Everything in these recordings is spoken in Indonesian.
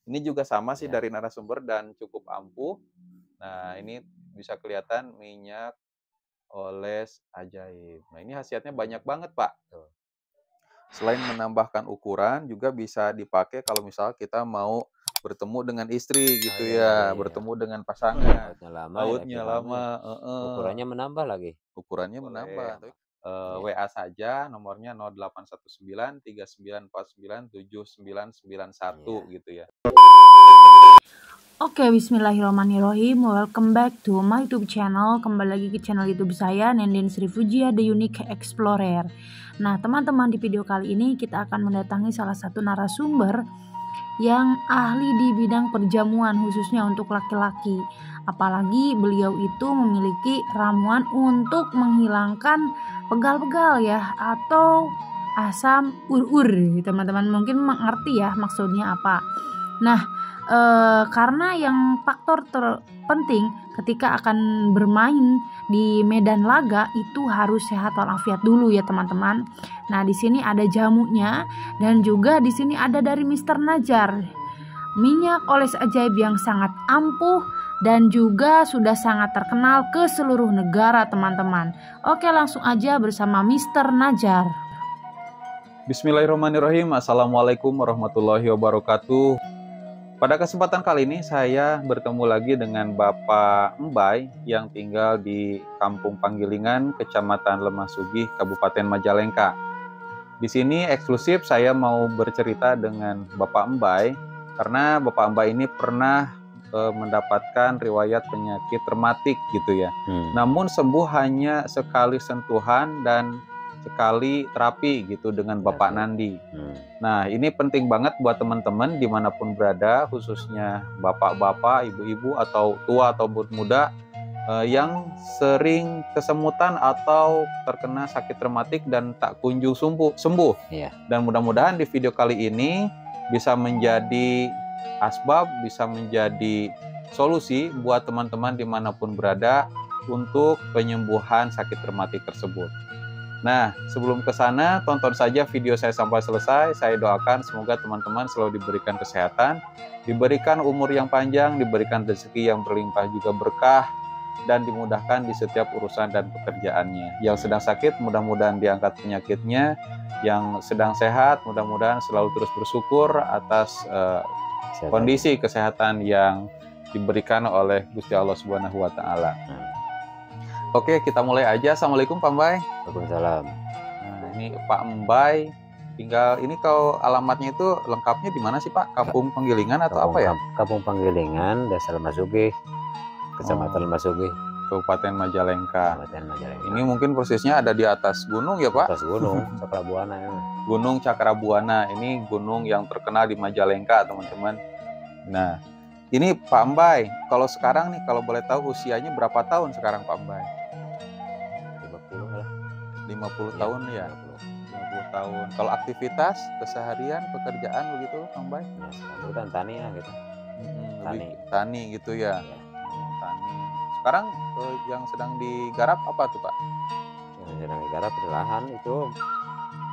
Ini juga sama sih Ya. dari narasumber dan cukup ampuh. Nah, ini bisa kelihatan minyak oles ajaib. Nah, ini khasiatnya banyak banget, Pak. Tuh. Selain menambahkan ukuran, juga bisa dipakai kalau misal kita mau bertemu dengan istri Oh, gitu iya iya iya ya, iya. bertemu dengan pasangan. Lautnya lama, Lautnya LP lama ya. lama, heeh, Ukurannya menambah lagi? ukurannya Boleh. menambah. Iya. WA saja nomornya 0819 3949 7991 Iya. gitu ya. Oke, bismillahirrahmanirrahim. Welcome back to my YouTube channel. Kembali lagi ke channel YouTube saya, Nenden Sri Fujia, The Unique Explorer. Nah, teman-teman, di video kali ini kita akan mendatangi salah satu narasumber yang ahli di bidang perjamuan, khususnya untuk laki-laki. Apalagi beliau itu memiliki ramuan untuk menghilangkan pegal-pegal ya, atau asam ur-ur. Teman-teman mungkin mengerti ya maksudnya apa. Nah, karena yang faktor terpenting ketika akan bermain di medan laga itu harus sehat walafiat dulu ya teman-teman. Nah, di sini ada jamunya dan juga di sini ada dari Mr. Najar. Minyak oles ajaib yang sangat ampuh dan juga sudah sangat terkenal ke seluruh negara teman-teman. Oke, langsung aja bersama Mr. Najar. Bismillahirrahmanirrahim. Assalamualaikum warahmatullahi wabarakatuh. Pada kesempatan kali ini saya bertemu lagi dengan Bapak Mbay yang tinggal di Kampung Panggilingan, Kecamatan Lemah Sugih, Kabupaten Majalengka. Di sini eksklusif saya mau bercerita dengan Bapak Mbay karena Bapak Mbay ini pernah mendapatkan riwayat penyakit rematik gitu ya. Namun sembuh hanya sekali sentuhan dan sekali terapi gitu dengan Bapak Nandi. Nah, ini penting banget buat teman-teman dimanapun berada, khususnya bapak-bapak, ibu-ibu, atau tua atau muda yang sering kesemutan atau terkena sakit rematik dan tak kunjung sembuh. Iya. Dan mudah-mudahan di video kali ini bisa menjadi asbab, bisa menjadi solusi buat teman-teman dimanapun berada untuk penyembuhan sakit rematik tersebut. Nah, sebelum ke sana, tonton saja video saya sampai selesai. Saya doakan semoga teman-teman selalu diberikan kesehatan, diberikan umur yang panjang, diberikan rezeki yang berlimpah juga berkah, dan dimudahkan di setiap urusan dan pekerjaannya. Yang sedang sakit, mudah-mudahan diangkat penyakitnya. Yang sedang sehat, mudah-mudahan selalu terus bersyukur atas kondisi kesehatan yang diberikan oleh Gusti Allah Subhanahu wa Ta'ala. Oke, kita mulai aja. Assalamualaikum Pak Mbay. Waalaikumsalam. Nah, ini Pak Mbay tinggal ini kalau alamatnya itu lengkapnya di mana sih Pak? Kampung Panggilingan atau apa ya? Kampung Panggilingan, Desa Lemah Sugih, Kecamatan Lemah Sugih, Kabupaten Majalengka. Kabupaten Majalengka. Ini mungkin persisnya ada di atas gunung ya Pak? Atas gunung Cakrabuana ya. Gunung Cakrabuana. Ini gunung yang terkenal di Majalengka, teman-teman. Nah, ini Pak Mbay, kalau sekarang nih, kalau boleh tahu usianya berapa tahun sekarang Pak Mbay? 50 lah. 50 tahun ya? 50 tahun. Kalau aktivitas, keseharian, pekerjaan begitu Pak Mbay? Ya, sekarang tani ya gitu. Tani gitu ya? Ya. Tani. Sekarang yang sedang digarap apa tuh Pak? Yang sedang digarap di lahan itu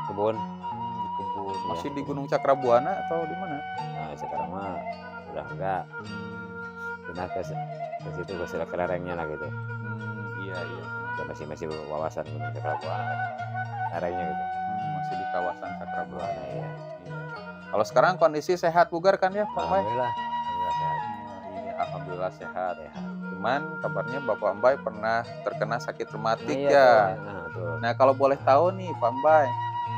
kebun. Di kebun. Ya, Masih di Gunung Cakrabuana atau di mana? Nah, sekarang mah udah enggak. Pindah ke situ ke lerengnya lah gitu. Iya. Ya, masih wawasan Gunung Cakrabuana. Lerengnya gitu. Masih di kawasan Cakrabuana. Iya. Kalau sekarang kondisi sehat bugar kan ya Pak Mbay? Alhamdulillah sehat. Iya, alhamdulillah sehat. Cuman kabarnya Bapak Mbay pernah terkena sakit rematik ya. Nah, kalau boleh tahu nih Pak Mbay,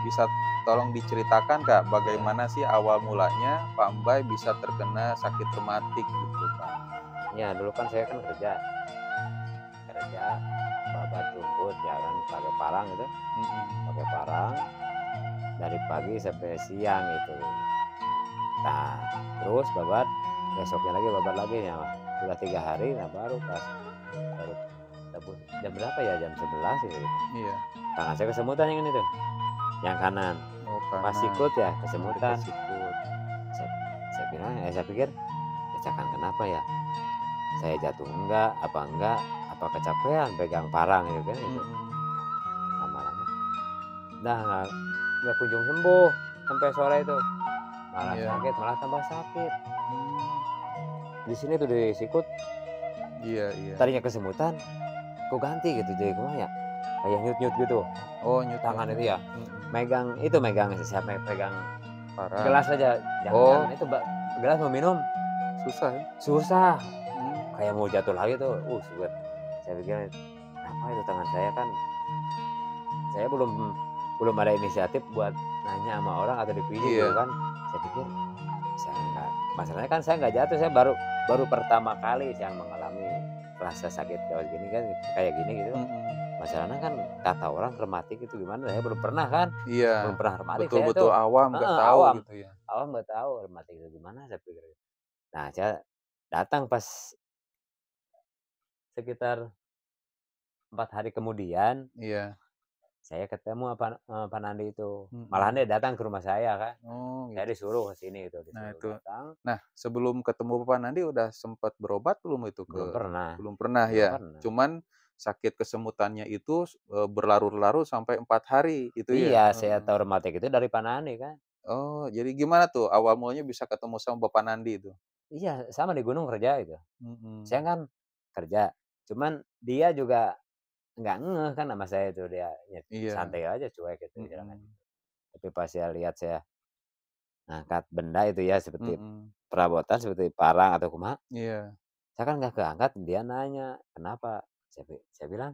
bisa tolong diceritakan Kak bagaimana sih awal mulanya Pak Mbay bisa terkena sakit rematik gitu Pak? Ya, dulu kan saya kan kerja babat rumput ya kan, pakai parang gitu. Pakai parang dari pagi sampai siang itu. Nah, terus babat, besoknya lagi babat lagi ya. Sudah 3 hari, nah baru jam berapa ya, jam 11 gitu. Iya. Tangan saya kesemutan yang ini tuh, yang kanan. Pas sikut ya kesemutan. Saya bilang, saya pikir kecakan kenapa ya? Saya jatuh enggak, apa kecapean pegang parang gitu kan itu. Lama-lama. Nah, nggak kunjung sembuh sampai sore itu. malah sakit, malah tambah sakit. Di sini tuh di sikut. Iya. Tadinya kesemutan, kok ganti gitu jadi gimana ya? Kayak nyut-nyut gitu. Oh, nyut. Tangan itu ya. Megang siapa yang pegang Parah. gelas aja. Jangan itu gelas mau minum. Susah ya? Susah. Kayak mau jatuh lagi tuh. Sulit. Saya pikir apa itu tangan saya kan. Saya belum ada inisiatif buat nanya sama orang atau dipijit gitu kan. Saya pikir masalahnya kan saya nggak jatuh, saya baru pertama kali saya mengalami rasa sakit kayak gini gitu. Masalahnya kan kata orang rematik itu gimana, saya belum pernah kan. Iya. Belum pernah rematik. Betul-betul awam, nggak tahu gitu ya. Awam nggak tahu rematik itu gimana, saya pikir. Nah, saya datang pas sekitar 4 hari kemudian. Iya. Saya ketemu Pak Nandi itu. Malahan dia datang ke rumah saya kan. Gitu. Saya disuruh ke sini itu. Nah, itu. Datang. Nah, sebelum ketemu Pak Nandi udah sempat berobat belum itu Belum pernah. Belum pernah ya. Cuman sakit kesemutannya itu berlarut-larut sampai 4 hari itu ya. Iya, saya tahu rematik itu dari Pak Nandi kan. Oh, jadi gimana tuh awal mulanya bisa ketemu sama Bapak Nandi itu? Iya, sama di gunung kerja itu. Saya kan kerja, cuman dia juga nggak ngeh kan sama saya itu, dia santai aja, cuek gitu. Tapi pas saya lihat saya ngangkat benda itu ya seperti perabotan, seperti parang atau kumaha. Iya. Saya kan nggak keangkat, dia nanya kenapa. Saya bilang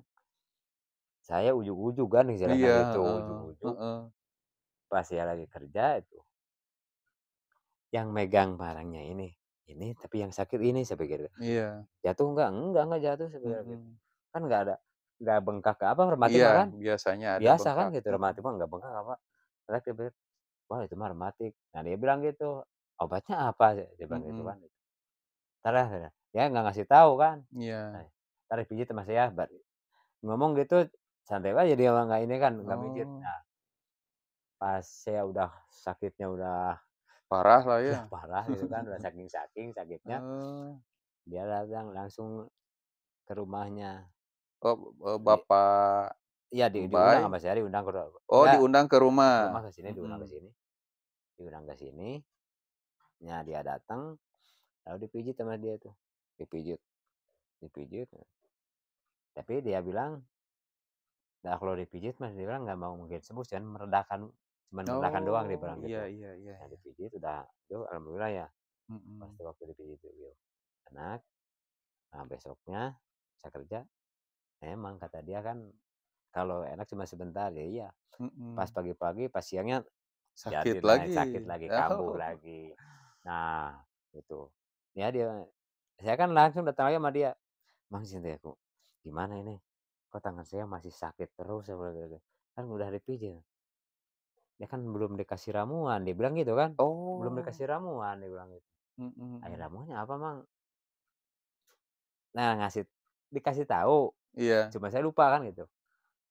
saya ujug-ujug kan istilahnya gitu, ujug-ujug. Pas saya lagi kerja itu, yang megang barangnya ini tapi yang sakit ini, saya pikir. Iya. Jatuh enggak jatuh, saya pikir gitu. Kan nggak bengkak ke apa rematik Iya, kan. biasanya ada Biasa bengkak. kan gitu, rematik mah nggak bengkak apa. Saya pikir, wah itu mah rematik. Nah dia bilang gitu, obatnya apa? Dia bilang gitu kan. Entar ya nggak ngasih tahu kan. Iya. Entar dipijit sama saya. Ngomong gitu santai aja, dia nggak ini kan, nggak pijit. Nah, pas saya udah sakitnya udah Parah lah ya. parah gitu kan, udah saking sakitnya. Dia datang langsung ke rumahnya. Oh, Bapak Iya, diundang sama saya, diundang ke rumah. Oh, diundang ke rumah. Ke sini, diundang ke sini. Diundang ke sini. Ya, dia datang, lalu dipijit sama dia tuh. Dipijit. Tapi dia bilang, nah kalau dipijit mas, dia bilang nggak mau mungkin sembuh, cuman meredakan doang, dia bilang gitu. Iya. Nah, dipijit udah, itu alhamdulillah ya. Pasti waktu dipijit itu enak. Nah, besoknya saya kerja, emang kata dia kan kalau enak cuma sebentar ya. Iya. Pas pagi-pagi, pas siangnya sakit lagi, kambuh lagi. Nah, itu. Ya saya kan langsung datang lagi sama dia. Mang Sinti aku, gimana ini? Kok tangan saya masih sakit terus? Kan udah dipijit. Dia kan belum dikasih ramuan, dia bilang gitu kan. Belum dikasih ramuan, dia bilang gitu. Ramuannya apa, Mang? Nah, dikasih tahu. Iya. Cuma saya lupa kan gitu.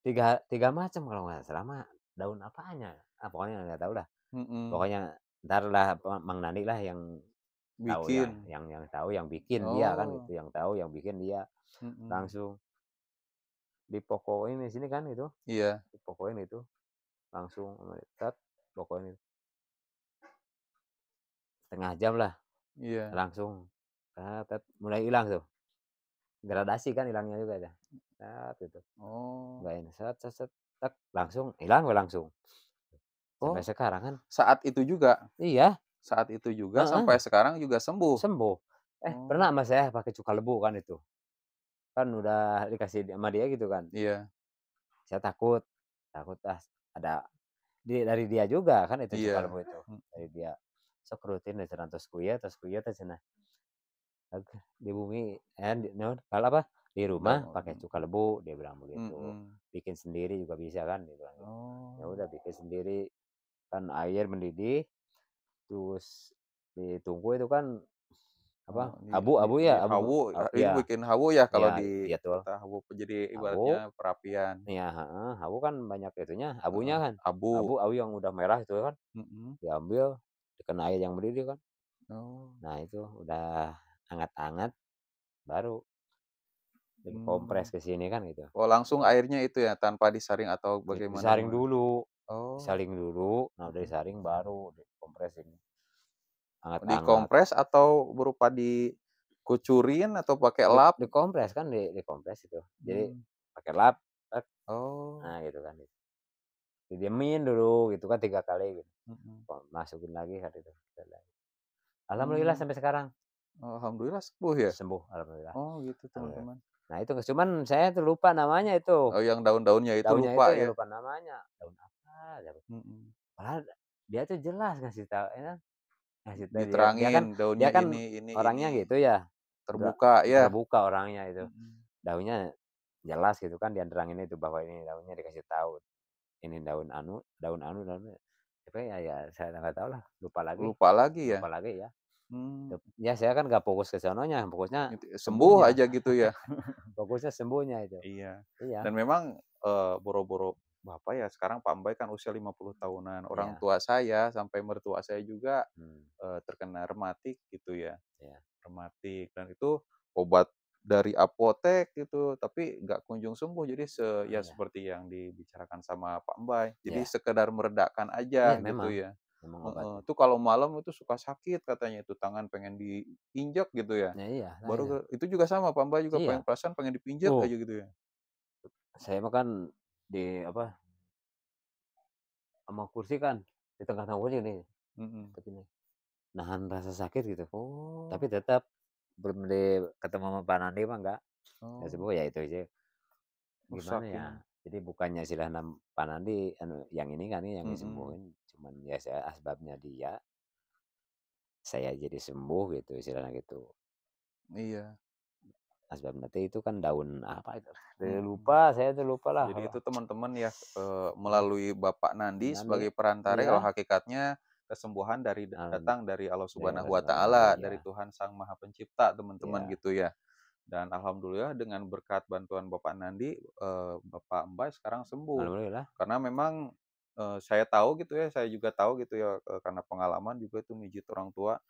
Tiga macam kalau nggak salah mah, daun apanya. Pokoknya nggak tahu lah. Pokoknya ntar lah Mang Nandi lah yang tahu ya, yang tahu, yang bikin dia kan gitu, yang tahu, yang bikin dia. Langsung dipokoin di sini kan itu. Iya. Dipokoin itu. Langsung pokoknya setengah jam lah. Iya. Langsung mulai hilang tuh. Gradasi kan hilangnya juga ya. Gitu. Enggak ini langsung hilang langsung. Sampai sekarang kan. Saat itu juga? Iya. Saat itu juga sampai sekarang juga sembuh? Sembuh. Pernah sama saya pakai cuka lebu kan itu. Kan udah dikasih sama dia gitu kan. Iya. Saya takut ada dari dia juga kan itu cuka lebu itu. Dari dia. Sok rutin terus kuya cenah. Di bumi kalau apa? Di rumah pakai cuka lebu, dia bilang begitu. Bikin sendiri juga bisa kan, dia bilang. Ya udah bikin sendiri. Kan air mendidih, terus ditunggu itu kan apa? Abu ya, abu. Ini bikin hawu ya kalau di hawu, jadi ibaratnya perapian. Iya, hawu kan banyak itunya, abunya kan. Abu yang udah merah itu kan. Diambil, dikena air yang mendidih kan. Nah, itu udah hangat-hangat baru dikompres ke sini kan gitu. Langsung airnya itu ya tanpa disaring atau bagaimana? Disaring dulu. Disaring dulu, nah udah disaring baru dikompres ini. hangat-hangat. Dikompres atau berupa dikucurin atau pakai lap? Dikompres kan, dikompres itu. Jadi pakai lap, Oh. nah gitu kan. Didiemin dulu gitu kan 3 kali gitu. Masukin lagi kan itu. Alhamdulillah sampai sekarang. Alhamdulillah sembuh ya? Sembuh, alhamdulillah. Oh gitu teman-teman. Nah itu cuman saya tuh lupa namanya itu. Oh yang daun-daunnya itu Daunnya lupa itu ya? lupa namanya. Daun apa ya? Padahal dia tuh jelas ngasih tahu ya. Ngasih tahu Diterangin daunnya dia kan ini orangnya gitu ya. terbuka ya. Terbuka orangnya itu. Daunnya jelas gitu kan, dia nerangin itu bahwa ini daunnya, dikasih tahu. Ini daun anu. Apa ya saya nggak tahu lah, lupa lagi ya. Lupa lagi ya. Ya saya kan nggak fokus ke sononya, fokusnya sembuh aja gitu ya. Fokusnya sembuhnya itu. Iya. Iya. Dan memang boro-boro Bapak ya sekarang Pak Mbai kan usia 50 tahunan. Orang tua saya sampai mertua saya juga terkena rematik gitu ya. Rematik, dan itu obat dari apotek gitu, tapi nggak kunjung sembuh. Jadi seperti yang dibicarakan sama Pak Mbai. Jadi sekedar meredakan aja gitu memang. ya. Memang obatnya. Tuh kalau malam itu suka sakit katanya, itu tangan pengen diinjak gitu ya. Iya. Baru itu juga sama Pak Mbai juga Iya. pengen dipinjak aja gitu ya. Saya mah kan di apa, sama kursi kan, di tengah-tengah kursi nih, begini. Nahan rasa sakit gitu. Tapi tetap belum ketemu sama Pak Nandi mah enggak sembuh ya itu aja. Gimana ya? Jadi bukannya istilahnya Pak Nandi yang ini kan yang disembuhin, cuman ya asbabnya dia. Saya jadi sembuh gitu istilahnya gitu. Iya. Asbab nanti itu kan daun apa itu? Lupa, saya tuh lupa lah. Jadi itu teman-teman ya melalui Bapak Nandi sebagai perantara, kalau hakikatnya kesembuhan datang dari Allah Subhanahu wa Ta'ala, dari Tuhan Sang Maha Pencipta teman-teman gitu ya. Dan alhamdulillah dengan berkat bantuan Bapak Nandi, Bapak Mbai sekarang sembuh. Alhamdulillah. Karena memang saya tahu gitu ya, saya juga tahu gitu ya, karena pengalaman juga itu mijit orang tua.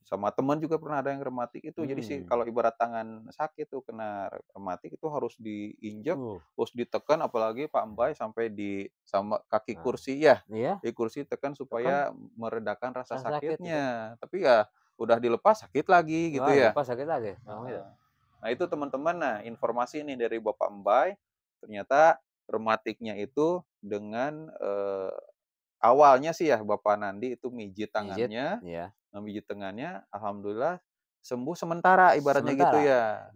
Sama teman juga pernah ada yang rematik itu. Jadi sih kalau ibarat tangan sakit tuh kena rematik itu harus diinjek, harus ditekan, apalagi Pak Mbai sampai sama kaki kursi ya. Di kursi tekan supaya meredakan rasa sakitnya. Tapi ya udah dilepas sakit lagi gitu ya. Dilepas sakit lagi. Nah itu teman-teman, nah informasi ini dari Bapak Mbai, ternyata rematiknya itu dengan awalnya sih ya Bapak Nandi itu mijit tangannya, mijit tangannya, alhamdulillah sembuh sementara ibaratnya gitu ya.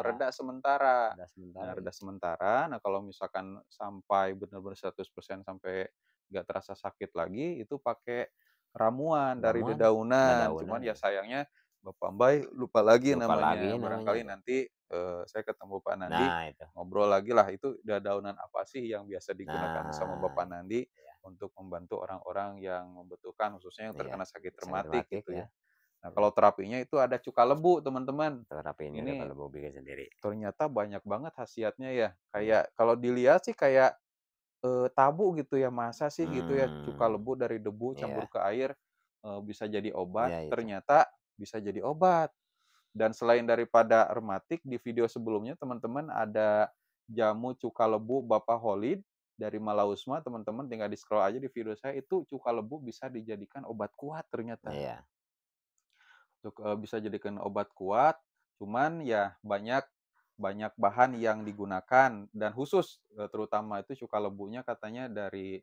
Reda sementara. Nah, reda sementara. Nah, kalau misalkan sampai benar-benar 100% sampai nggak terasa sakit lagi, itu pakai ramuan dari dedaunan. Cuman ya sayangnya Bapak Mbai lupa lagi namanya. Barangkali nanti saya ketemu Pak Nandi, ngobrol lagi lah itu dedaunan apa sih yang biasa digunakan sama Bapak Nandi untuk membantu orang-orang yang membutuhkan, khususnya yang terkena sakit rematik gitu ya. Nah, kalau terapinya itu ada cuka lebu, teman-teman. Ini cuka lebu bikin sendiri. Ternyata banyak banget khasiatnya ya. Kayak kalau dilihat sih kayak tabu gitu ya, masa sih gitu ya cuka lebu dari debu campur ke air bisa jadi obat. Ternyata bisa jadi obat. Dan selain daripada rematik, di video sebelumnya teman-teman ada jamu cuka lebu Bapak Holid dari Malausma, teman-teman tinggal di scroll aja di video saya, itu cuka lebu bisa dijadikan obat kuat ternyata. Bisa jadikan obat kuat, cuman ya banyak bahan yang digunakan, dan khusus terutama itu cuka lebunya katanya dari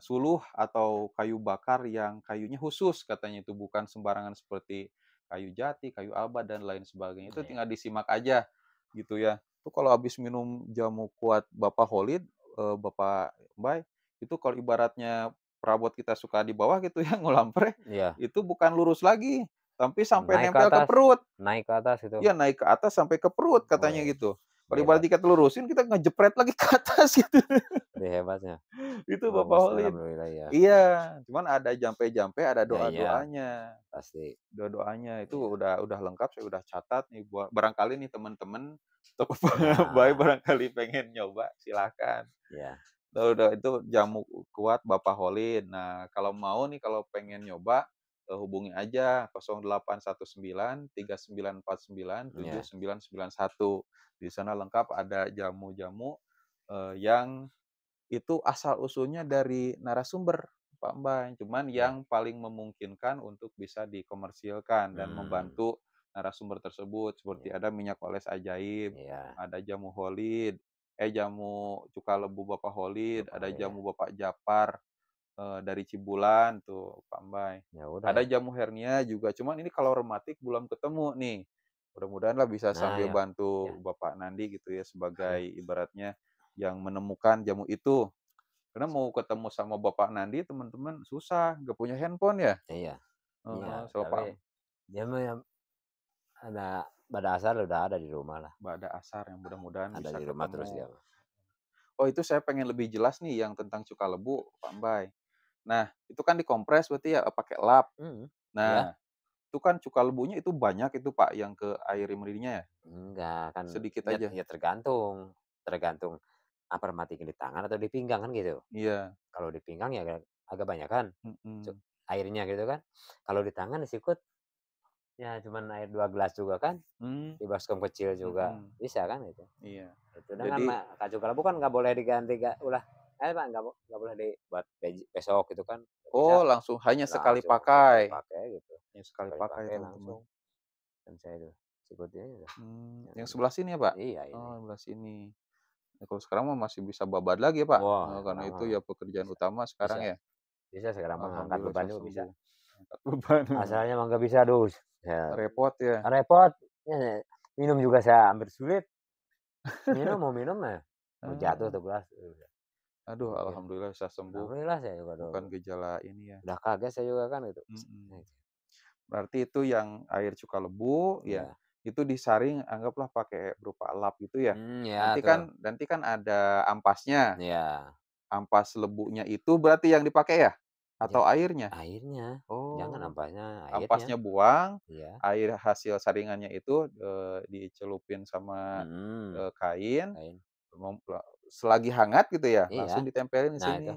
suluh atau kayu bakar yang kayunya khusus katanya, itu bukan sembarangan seperti kayu jati, kayu abad dan lain sebagainya. Itu tinggal disimak aja gitu ya. Itu kalau habis minum jamu kuat Bapak Holid, Bapak Mbai, itu kalau ibaratnya perabot kita suka di bawah gitu ya ngulampre, itu bukan lurus lagi, tapi sampai nempel ke perut. Naik ke atas itu. Iya, naik ke atas sampai ke perut katanya gitu. Kalau ibaratnya kita lurusin, kita ngejepret lagi ke atas gitu. Hebatnya. Itu Bapak Holid. Iya, cuman ada jampe-jampe, ada doa-doanya. Pasti. Doa-doanya itu udah lengkap, saya udah catat nih, buat barangkali nih teman-teman atau Bapak barangkali pengen nyoba, silakan. Udah itu jamu kuat Bapak Holid. Nah, kalau mau nih, kalau pengen nyoba, hubungi aja 0819 3949 7991. Di sana lengkap ada jamu-jamu yang itu asal usulnya dari narasumber Pak Mbay. Cuman Ya. yang paling memungkinkan untuk bisa dikomersilkan dan membantu narasumber tersebut seperti ada minyak oles ajaib, Iya. ada jamu cuka lebu Bapak Holid, ada Iya. jamu Bapak Japar dari Cibulan tuh Pak Mbay. Ya udah Ada ya. jamu hernia juga, cuman ini kalau rematik belum ketemu nih. Mudah-mudahan lah bisa Nah, sambil ya. Ya. bantu Bapak Nandi gitu ya sebagai Ya. ibaratnya yang menemukan jamu itu. Karena mau ketemu sama Bapak Nandi teman-teman susah, nggak punya handphone ya? Iya. Iya, Heeh, sama tapi Pak dia mah yang ada pada asal udah ada di rumah lah. Bada Asar yang mudah-mudahan Ada bisa di rumah terus ketemu. dia mah. Oh itu saya pengen lebih jelas nih yang tentang cuka lebu, Pak Mbay. Nah, itu kan dikompres berarti ya pakai lap. Iya. Nah, itu kan cuka lebunya itu banyak itu Pak yang ke air meridinya ya? Enggak, kan Sedikit ya aja? ya tergantung tergantung apa matikin di tangan atau di pinggang kan gitu. Iya, Kalau di pinggang ya agak banyak kan mhm, airnya gitu kan. Kalau di tangan sikut ya cuman air 2 gelas juga kan, mmm, di baskom kecil juga mhm, bisa kan itu. iya. Itu dengan Jadi kacang kalabu kan nggak boleh diganti ulah Pak, nggak boleh dibuat besok gitu kan, nggak bisa, oh langsung hanya sekali langsung sekali pakai? pakai gitu, Hanya sekali sekali pakai pakai teman-teman. langsung, kan saya itu sikutnya udah Yang jangan sebelah sini ya Pak? iya ini. Oh sebelah sini. Ya kalau sekarang mah masih bisa babat lagi ya Pak? Wah Karena sekarang itu mah ya pekerjaan bisa utama bisa sekarang ya? bisa sekarang mah ngangkat Alhamdulillah beban bisa juga bisa. sembuh. Angkat beban. Asalnya mah nggak bisa dus, ya Repot ya? repot, ya minum juga saya hampir sulit, mau minum mau jatuh Ah, tuh gelas, aduh mikir, alhamdulillah bisa sembuh, alhamdulillah saya juga bukan gejala ini ya. udah kaget saya juga kan gitu. Mhm. Nah, Berarti itu yang air cuka lebu ya, iya, itu disaring anggaplah pakai berupa lap gitu ya. ya Nanti tuh, kan nanti kan ada ampasnya. iya, Ampas lebunya itu berarti yang dipakai ya? ya Atau airnya? airnya, jangan Oh, ampasnya, airnya, ampasnya buang, iya, air hasil saringannya itu, dicelupin sama, kain, kain, selagi hangat gitu ya, langsung iya. ditempelin di Nah itu, sini?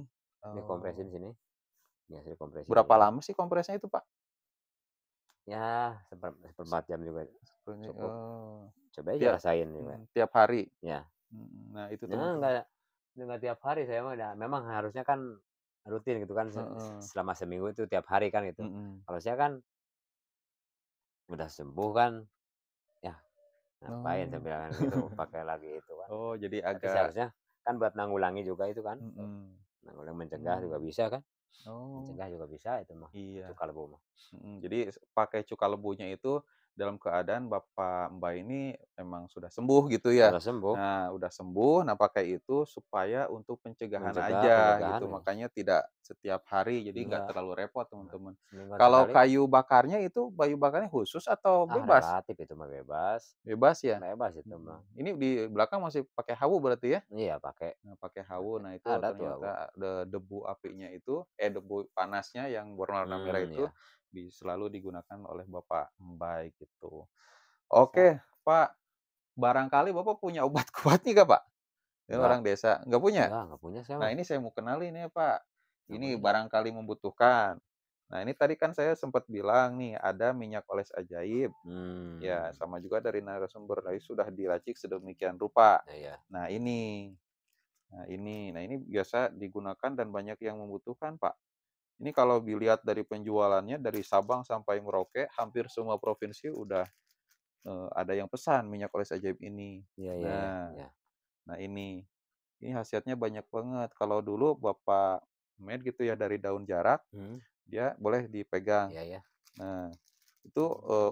dikompresin Oh, sini, biasa dikompresin berapa sini kan, lama sih kompresnya itu, Pak? ya seperempat jam juga Sebenarnya cukup, coba aja tiap rasain juga, tiap hari? ya. Nah itu Nah, teman-teman. enggak tiap hari saya mah memang harusnya kan rutin gitu kan Heeh, selama seminggu itu tiap hari kan gitu. mhm. Kalau saya kan udah sembuh kan, ya ngapain saya Oh. bilang gitu pakai lagi itu kan. Oh jadi Tapi agak seharusnya kan buat nanggulangi juga itu kan, mhm, nanggulangi mencegah juga mmm, bisa kan, oh, mencegah juga bisa itu mah, iya. cuka lebu mah. Jadi pakai cuka lebunya itu dalam keadaan Bapak, Mbak ini memang sudah sembuh gitu ya. Sudah sembuh, Nah, udah sembuh, nah pakai itu supaya untuk pencegahan mencegah aja pencegahan gitu, ya. makanya tidak setiap hari, jadi nggak Enggak, terlalu repot enggak, teman-teman. semingguan Kalau sekali. kayu bakarnya itu kayu bakarnya khusus atau bebas? Relatif itu mah bebas, Bebas ya? bebas itu mah. Ini di belakang masih pakai hawu berarti ya? Iya pakai Nah, pakai hawu, pakai, nah itu ada tuh aku. ternyata debu apinya itu debu panasnya yang berwarna merah itu Iya, selalu digunakan oleh Bapak Mbak gitu. bisa. Oke, Pak, barangkali Bapak punya obat kuat nih Kak, Pak? Ini Enggak orang desa, nggak punya? enggak punya saya Nah, mah, ini saya mau kenalin ya, Pak. enggak Ini punya dah. barangkali membutuhkan. Nah, ini tadi kan saya sempat bilang nih, ada minyak oles ajaib. Ya, Mmm, sama juga dari narasumber tadi sudah diracik sedemikian rupa. iya, Nah, ini. Nah ini biasa digunakan dan banyak yang membutuhkan, Pak. Ini kalau dilihat dari penjualannya dari Sabang sampai Merauke, hampir semua provinsi udah, ada yang pesan minyak oles ajaib ini. iya iya iya Nah iya, nah ini khasiatnya banyak banget. Kalau dulu Bapak med gitu ya dari daun jarak, mhm, dia boleh dipegang. iya iya, Nah, itu,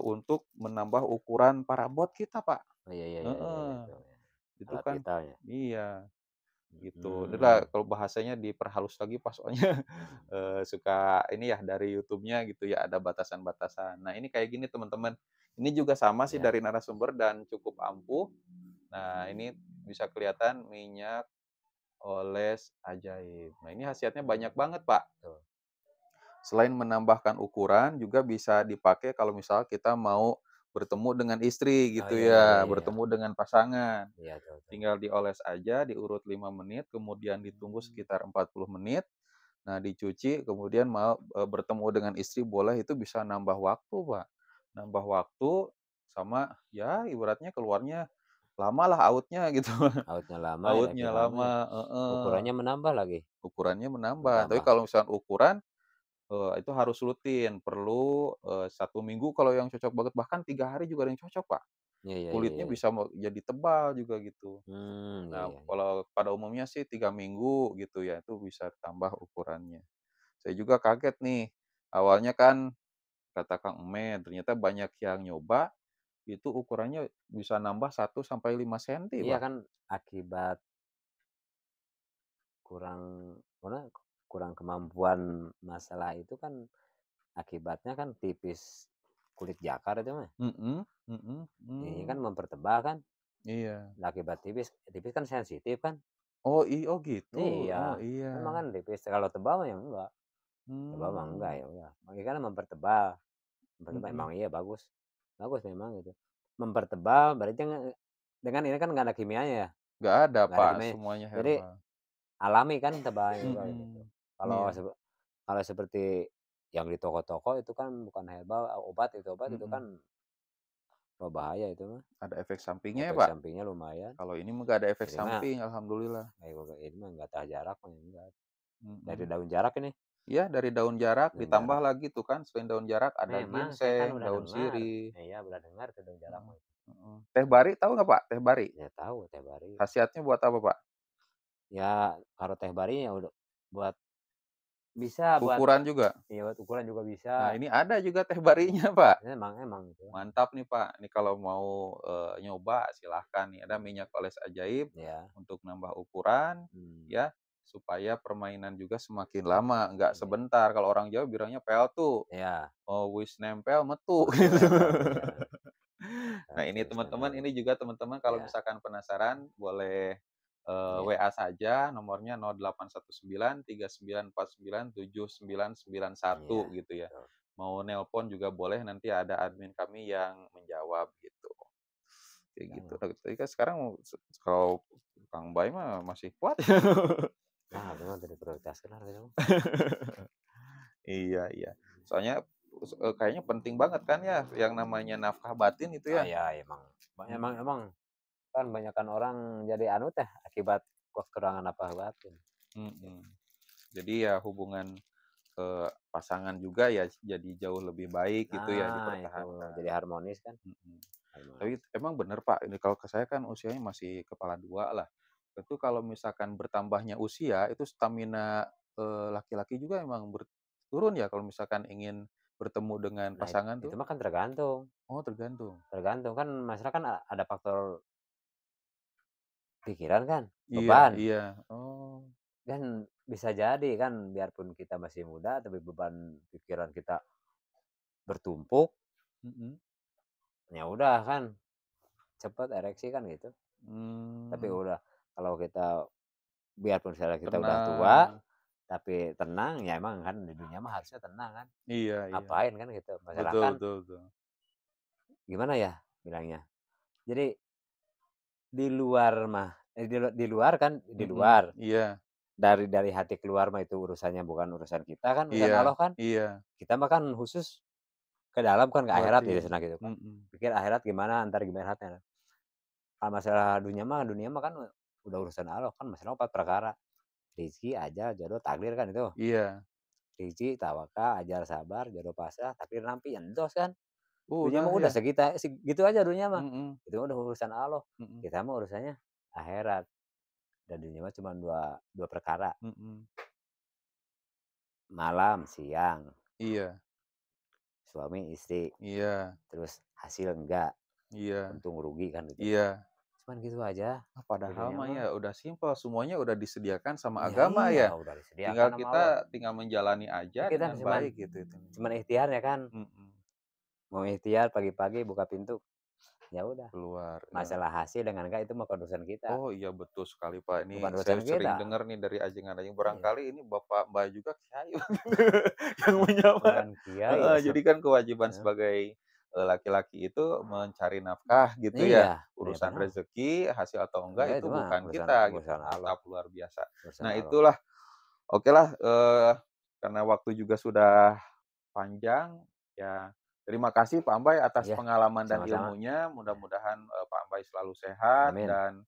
untuk menambah ukuran parabot kita, Pak. oh iya iya iya iya iya, Heeh, itu ya, itu alat kan vitalnya, iya. Gitu. Itulah mhm, kalau bahasanya diperhalus lagi Pak, soalnya, suka ini ya dari YouTube-nya gitu ya, ada batasan-batasan. Nah, ini kayak gini teman-teman, ini juga sama sih iya, dari narasumber dan cukup ampuh. Nah, ini bisa kelihatan minyak oles ajaib. Nah, ini khasiatnya banyak banget Pak. betul, Selain menambahkan ukuran, juga bisa dipakai kalau misal kita mau bertemu dengan istri oh gitu iya iya iya ya, iya iya, bertemu dengan pasangan. iya betul betul, Tinggal dioles aja, diurut 5 menit, kemudian ditunggu mmm, sekitar 40 menit. Nah, dicuci, kemudian mau, bertemu dengan istri boleh, itu bisa nambah waktu, Pak. Nambah waktu sama ya ibaratnya keluarnya lama lah outnya gitu. Outnya lama, Outnya efeknya lama lama, ya. heeh. Ukurannya menambah lagi. Ukurannya menambah. Tapi Bertambah. kalau misalkan ukuran, itu harus rutin, perlu, 1 minggu kalau yang cocok banget, bahkan 3 hari juga ada yang cocok, Pak. Iya iya iya Kulitnya iya. bisa jadi tebal juga gitu. Iya Nah, iya iya. kalau pada umumnya sih 3 minggu gitu ya, itu bisa tambah ukurannya. Saya juga kaget nih, awalnya kan kata Kang Emen, ternyata banyak yang nyoba, itu ukurannya bisa nambah 1 sampai 5 senti, Iya Pak. kan akibat kurang mana, kurang kemampuan masalah itu kan akibatnya kan tipis kulit jakar itu mah. Mhm mhm, Ini kan mmm, mempertebal kan, iya. nah akibat tipis, tipis kan sensitif kan. Oh gitu? Iya, Oh iya. memang kan tipis, kalau tebal mah ya enggak, tebal mah enggak, Mmm, ya udah. Makanya kan mempertebal, mempertebal emang mhm. iya bagus, bagus memang gitu. Mempertebal berarti dengan ini kan nggak ada kimianya ya, Nggak ada, nggak ada Pak, kimianya. semuanya Jadi herbal. alami kan tebalnya juga gitu. Mhm, Kalau iya, kalau seperti yang di toko-toko itu kan bukan herbal, obat itu mhm. kan berbahaya itu mah, Ada efek sampingnya ya, efek Pak? sampingnya lumayan. Kalau ini mah nggak ada efek Ini mah samping, alhamdulillah. ini mah nggak tahan jarak mah enggak. Dari Mhm. daun jarak ini, Iya, dari daun jarak daun ditambah jarak. lagi tuh kan selain daun jarak ada Memang saya kan ginseng, udah daun dengar, sirih, iya udah dengar tuh daun jarak heeh mah itu. heeh. Teh bari tahu nggak, Pak, teh bari? Ya tahu teh bari. Khasiatnya buat apa, Pak? Ya kalau teh bari ya udah buat bisa buat Ukuran juga? ya buat ukuran juga bisa. Nah, ini ada juga teh barinya, Pak. Emang itu. Mantap nih, Pak. Ini kalau mau, nyoba silahkan nih, ada minyak oles ajaib Ya, untuk nambah ukuran, mmm, ya, supaya permainan juga semakin lama, nggak iya, sebentar. Kalau orang Jawa bilangnya peltu, iya, oh wis nempel metu betul gitu. ya tahu ya, Nah ini terus teman-teman, nempel, ini juga teman-teman kalau iya misalkan penasaran boleh, iya WA saja nomornya 081939497991 iya, gitu ya. betul. Mau nelpon juga boleh, nanti ada admin kami yang menjawab gitu, kayak gitu. Jangan Tapi kan sekarang kalau Kang Bay mah masih kuat ya. nah itu mah tidak prioritaskeun harusnya mah. Iya iya. Soalnya, kayaknya penting banget kan ya yang namanya nafkah batin itu Ah, ya? ya emang emang Mhm emang kan banyakan orang jadi anu teh akibat kekurangan apa batin. mhm. Jadi ya hubungan, pasangan juga ya jadi jauh lebih baik gitu ya Nah itu dipertahankan, jadi harmonis kan, mhm. Tapi harmonis. emang bener Pak, ini kalau ke saya kan usianya masih kepala 2 lah, itu kalau misalkan bertambahnya usia itu stamina, laki-laki juga emang turun ya kalau misalkan ingin bertemu dengan Nah pasangan itu tuh? mah kan tergantung, Oh tergantung? tergantung kan masalah kan ada faktor pikiran kan, Iya beban, iya. Oh, kan bisa jadi kan biarpun kita masih muda tapi beban pikiran kita bertumpuk, mhm, ya udah kan cepet ereksi kan gitu. Tapi mmm, udah kalau kita biarpun misalnya kita udah tua, tenang. tapi tenang, ya emang kan di dunia mah harusnya tenang kan, Iya iya. ngapain kan gitu. Masalah Betul kan betul betul. gimana ya bilangnya, jadi di luar mah di luar kan di Mhm, luar, iya dari hati keluar mah itu urusannya bukan urusan kita kan, urusan iya Allah kan. iya. Kita mah kan khusus ke dalam kan, ke akhirat gitu Batin, cenah gitu kan. mhm, Pikir akhirat gimana, entar gimana akhiratnya. Kalau masalah dunia mah kan udah urusan Allah kan, masalah 4 perkara, rezeki, ajal, jodoh, takdir kan itu. iya. Rezeki, tawakal, ajar, sabar, jodoh, pasrah, takdir nampi, endos kan. Dunia Udah mah udah ya, segitu aja dunia mah. mhm Itu mah udah urusan Allah. mhm Kita mah urusannya akhirat. Dan dunia mah cuma dua perkara, mhm. malam, siang, Iya suami, istri, iya terus hasil enggak, iya untung rugi kan gitu. iya. Cuman gitu aja di Padahal dunia mah mah. ya udah simpel, semuanya udah disediakan sama Ya agama iya, ya. udah disediakan Tinggal sama Allah. kita menjalani Ya aja kita dengan cuman baik gitu itu. cuman ikhtiar ya kan. Mhm, Mau ikhtiar pagi-pagi buka pintu, ya udah. keluar, ya. Masalah hasil dengan enggak itu mah urusan kita, Oh iya betul sekali Pak, bukan ini saya urusan sering kita. dengar nih dari ajengan-ajengan, Iya, barangkali ini bapak Mbak juga kiai yang menyamar. bukan kiai Heeh, asuh jadi kan kewajiban heeh. sebagai, laki-laki itu mencari nafkah gitu ya, Iya, ya urusan padahal rezeki, hasil atau enggak enggak itu itu mah bukan urusan kita gitu, urusan Allah, mantap luar biasa. urusan Nah Allah. itulah, okelah, karena waktu juga sudah panjang, ya terima kasih Pak Ambay atas Iya, pengalaman dan sama-sama. ilmunya, Iya. mudah-mudahan, Pak Mbay selalu sehat Amin. dan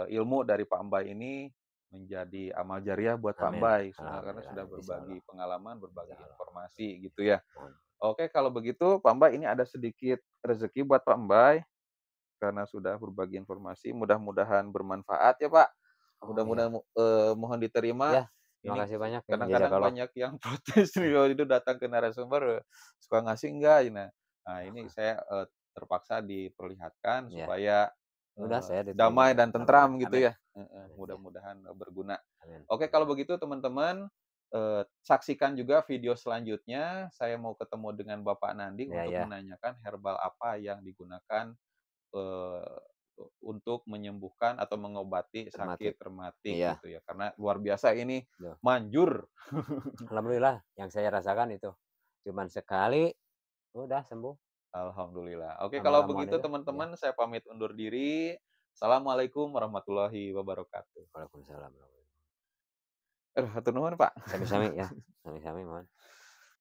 ilmu dari Pak Mbay ini menjadi amal jariah buat Pak Mbay karena sudah berbagi pengalaman, berbagi informasi gitu ya. Oke, kalau begitu Pak Mbay ini ada sedikit rezeki buat Pak Mbay karena sudah berbagi informasi. Mudah-mudahan bermanfaat ya Pak. Mudah-mudahan mohon diterima. Ya, terima kasih banyak. Kadang-kadang banyak yang protes nih itu datang ke narasumber suka ngasih enggak. Nah ini saya terpaksa diperlihatkan supaya damai dan tentram gitu ya. Mudah-mudahan berguna. Oke, kalau begitu teman-teman saksikan juga video selanjutnya. Saya mau ketemu dengan Bapak Nandi untuk menanyakan herbal apa yang digunakan untuk menyembuhkan atau mengobati sakit rematik gitu ya. Karena luar biasa ini manjur. Alhamdulillah yang saya rasakan itu cuman sekali udah sembuh. Alhamdulillah. Oke, kalau begitu teman-teman saya pamit undur diri. Assalamualaikum warahmatullahi wabarakatuh. Waalaikumsalam. Hatur nuhun Pak. Sami-sami ya. Sami-sami mohon.